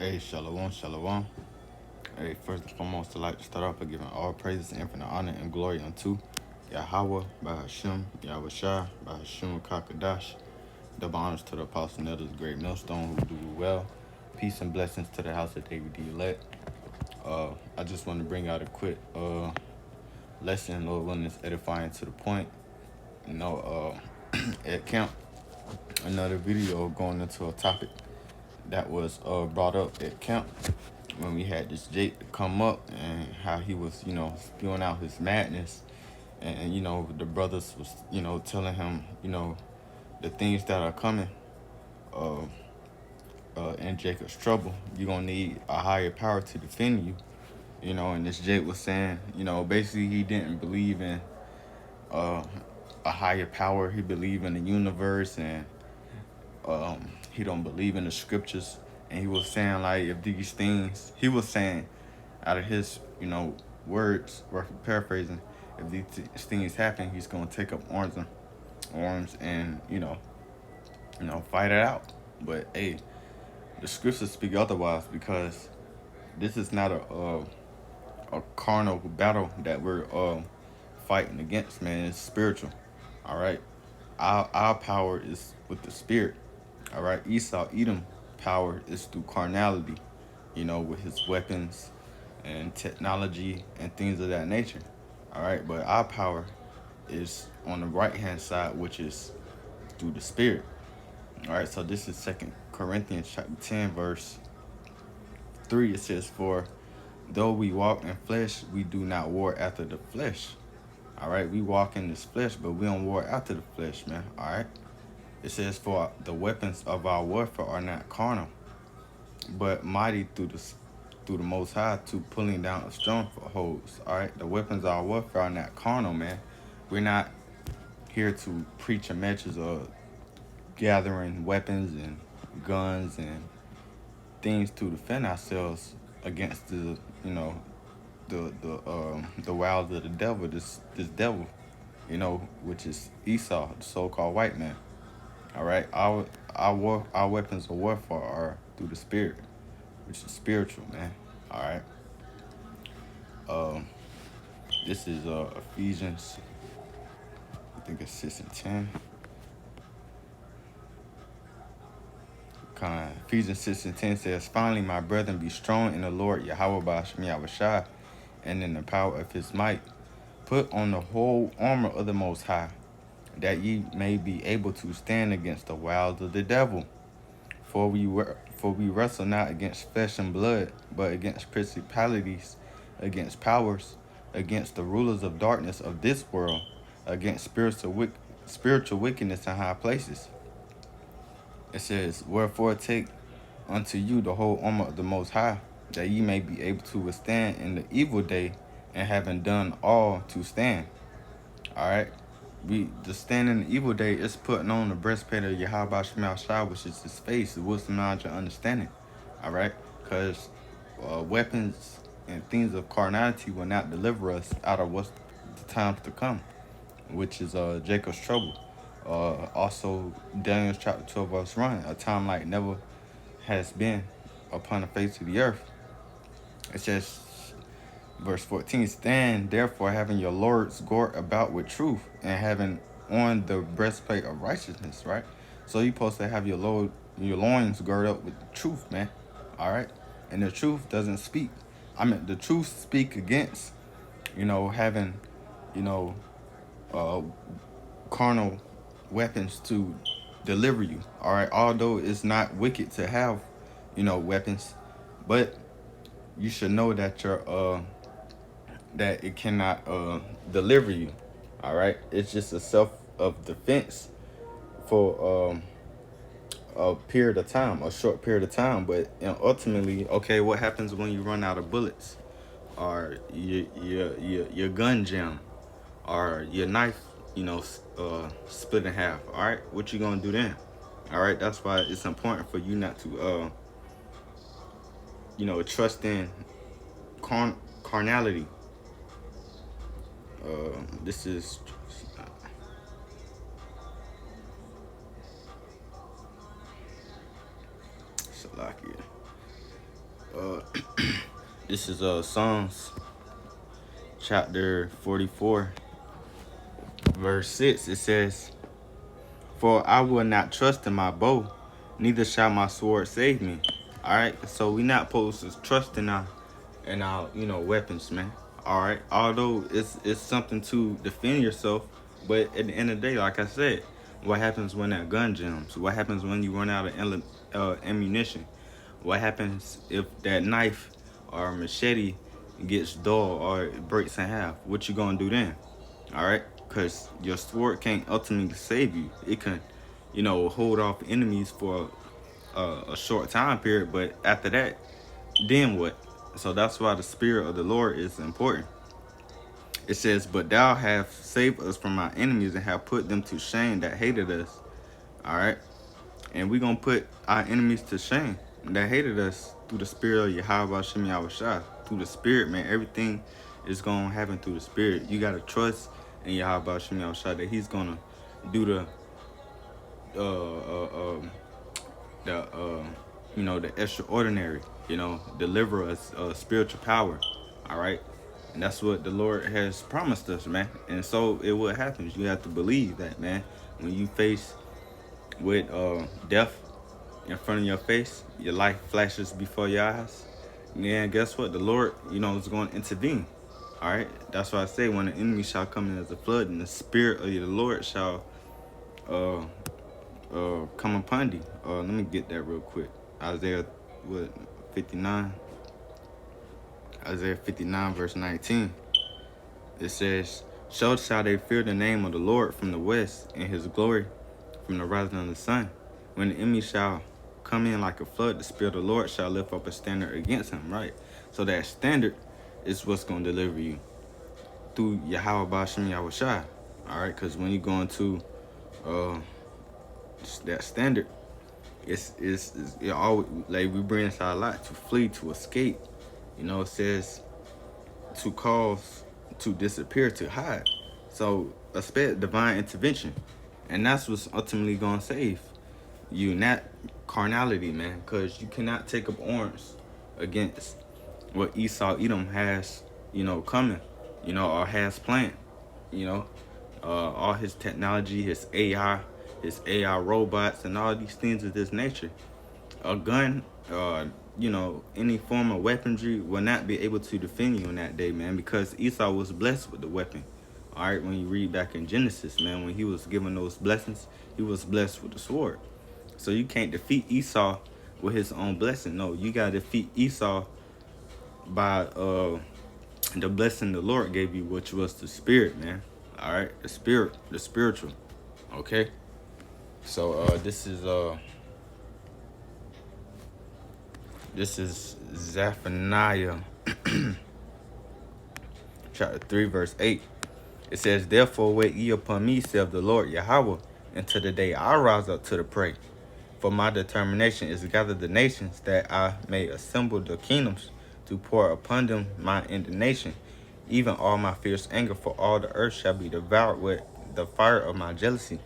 Hey, shalom, shalom. Hey, first and foremost, I'd like to start off by giving all praises, infinite honor, and glory unto Yahweh, by Hashem, Yahweh Shai, by Hashem Kakadash. Double honors to the apostle and elders, great millstone who do well. Peace and blessings to the house of David D. Elect. I just want to bring out a quick lesson, Lord willing, is edifying to the point. At camp, another video going into a topic that was brought up at camp when we had this Jake to come up and how he was, spewing out his madness. And the brothers was, telling him, the things that are coming in Jacob's trouble. You're going to need a higher power to defend you. And this Jake was saying, basically he didn't believe in a higher power. He believed in the universe, and he don't believe in the scriptures. And he was saying, like, if these things, he was saying out of his, words, paraphrasing, if these things happen, he's going to take up arms and, fight it out. But, hey, the scriptures speak otherwise, because this is not a carnal battle that we're fighting against, man. It's spiritual, all right? Our power is with the spirit, all right? Edom power is through carnality, with his weapons and technology and things of that nature, all right? But our power is on the right-hand side, which is through the spirit, all right? So this is 2 Corinthians chapter 10, verse 3. It says, "For though we walk in flesh, we do not war after the flesh." All right, we walk in this flesh, but we don't war after the flesh, man. All right. It says, "For the weapons of our warfare are not carnal, but mighty through the Most High to pulling down strongholds." All right, the weapons of our warfare are not carnal, man. We're not here to preach a message of gathering weapons and guns and things to defend ourselves against the wiles of the devil, this devil, which is Esau, the so-called white man. All right, our weapons of warfare are through the spirit, which is spiritual, man. All right. This is Ephesians, I think it's 6:10. Ephesians 6:10 says, "Finally, my brethren, be strong in the Lord Yahweh by Hashem Yahweh Shai, and in the power of his might. Put on the whole armor of the Most High, that ye may be able to stand against the wiles of the devil. For we wrestle not against flesh and blood, but against principalities, against powers, against the rulers of darkness of this world, against spiritual wickedness in high places." It says, "Wherefore take unto you the whole armor of the Most High, that ye may be able to withstand in the evil day, and having done all to stand." All right. The stand in the evil day is putting on the breastplate of Yahweh Shema Shai, which is his face, the wisdom, knowledge, and understanding. All right. Because weapons and things of carnality will not deliver us out of what's the times to come, which is Jacob's trouble. Also, Daniel chapter 12, verse 1, "A time like never has been upon the face of the earth." It says, verse 14, "Stand therefore, having your lords girt about with truth, and having on the breastplate of righteousness." Right? So you're supposed to have your loins girt up with the truth, man. All right? And the truth doesn't speak. The truth speak against, having, carnal weapons to deliver you. All right? Although it's not wicked to have, weapons, but you should know that that it cannot deliver you. All right, it's just a self-defense for a period of time, a short period of time. But ultimately, okay, what happens when you run out of bullets, or your gun jam, or your knife, split in half? All right, what you gonna do then? All right, that's why it's important for you not to trust in carnality. This is Salakia. Uh, this is Psalms chapter 44, verse 6. It says, "For I will not trust in my bow, neither shall my sword save me." All right, so we not supposed to trust in our weapons, man. All right, although it's something to defend yourself, but at the end of the day, like I said, what happens when that gun jams? What happens when you run out of ammunition? What happens if that knife or machete gets dull or it breaks in half? What you gonna do then? All right, because your sword can't ultimately save you. It can, hold off enemies for a short time period, but after that, then what? So that's why the spirit of the Lord is important. It says, "But thou hast saved us from our enemies and have put them to shame that hated us." All right, and we're gonna put our enemies to shame that hated us through the spirit of Yahweh Shem Yahushua. Through the spirit, man, everything is gonna happen through the spirit. You gotta trust in Yahweh Shem Yahushua that He's gonna do the extraordinary. Deliver us spiritual power. All right, and that's what the Lord has promised us, man. And so it will happen. You have to believe that, man. When you face with death in front of your face, your life flashes before your eyes. Yeah, guess what? The Lord, is going to intervene. All right, that's why I say, when the enemy shall come in as a flood, and the spirit of the Lord shall uh come upon thee. Let me get that real quick. Isaiah 59. Isaiah 59 verse 19. It says, "So shall they fear the name of the Lord from the west, and His glory from the rising of the sun. When the enemy shall come in like a flood, the spirit of the Lord shall lift up a standard against him." Right. So that standard is what's going to deliver you through Yahweh Bashem Yahushai. All right, because when you go into uh that standard, it's it always, like, we bring inside a lot: to flee, to escape. It says to cause, to disappear, to hide. So expect divine intervention, and that's what's ultimately gonna save you, not carnality, man. Because you cannot take up arms against what Esau Edom has, coming, or has planned. You know, all his technology, his AI robots, and all these things of this nature. A gun, any form of weaponry will not be able to defend you in that day, man, because Esau was blessed with the weapon. All right, when you read back in Genesis, man, when he was given those blessings, he was blessed with the sword. So you can't defeat Esau with his own blessing. No, you gotta defeat Esau by the blessing the Lord gave you, which was the spirit, man. All right, the spirit, the spiritual. Okay, so this is Zephaniah chapter 3 verse 8. It says, "Therefore wait ye upon me, saith the Lord Yahweh, until the day I rise up to the prey. For my determination is to gather the nations, that I may assemble the kingdoms, to pour upon them my indignation, even all my fierce anger, for all the earth shall be devoured with the fire of my jealousy."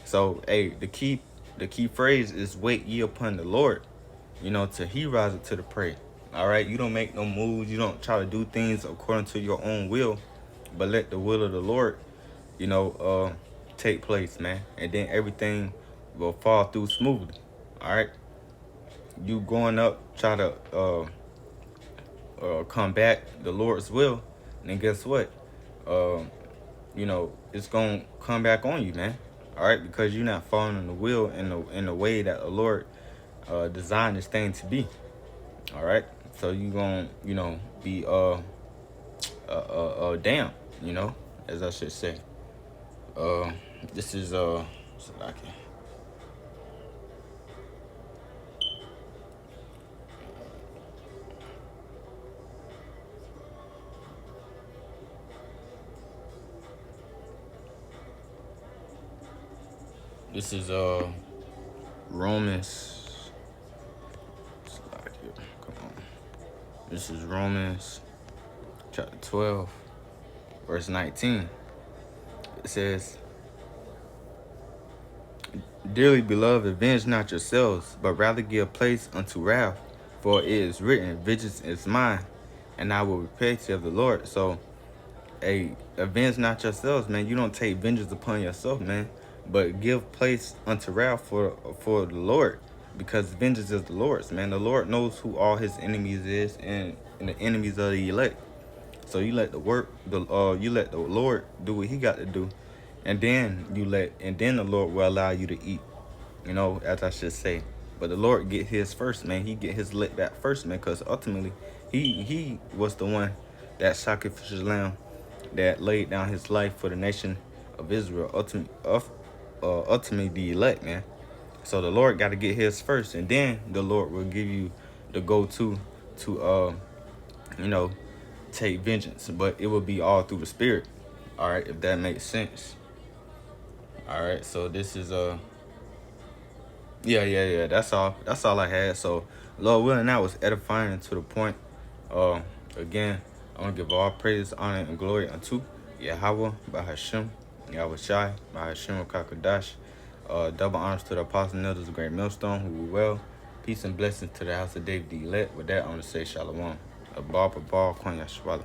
So, hey, the key phrase is wait ye upon the Lord, till He rises to the prey. All right, you don't make no moves. You don't try to do things according to your own will, but let the will of the Lord, take place, man, and then everything will fall through smoothly. All right, you going up, try to combat the Lord's will, and then guess what? It's gonna come back on you, man. All right, because you're not following the will in the way that the Lord designed this thing to be. All right, so you gonna be damn, as I should say. This is this is Romans. Come on. This is Romans chapter 12, verse 19. It says, "Dearly beloved, avenge not yourselves, but rather give place unto wrath. For it is written, vengeance is mine, and I will repay to the Lord. So, hey, avenge not yourselves, man. You don't take vengeance upon yourself, man, but give place unto wrath for the Lord, because vengeance is the Lord's, man. The Lord knows who all His enemies is, and the enemies of the elect. So you let you let the Lord do what He got to do, and then the Lord will allow you to eat. As I should say. But the Lord get His first, man. He get His lick back first, man, because ultimately He was the one, that sacrificial lamb, that laid down His life for the nation of Israel. Ultimately the elect, man. So the Lord got to get His first, and then the Lord will give you the to you know take vengeance. But it will be all through the Spirit. All right, if that makes sense. All right, so this is yeah. That's all I had. So, Lord willing, that was edifying and to the point. Uh, Again, I want to give all praise, honor, and glory unto Yahweh, Bahashim, Yahweh Shai, Bahashim, Kakadash. Double honors to the apostle and elders of Great Millstone, who were well. Peace and blessings to the house of David the elect. With that, I want to say Shalom. Abba, Abba, Kwanya Shwala.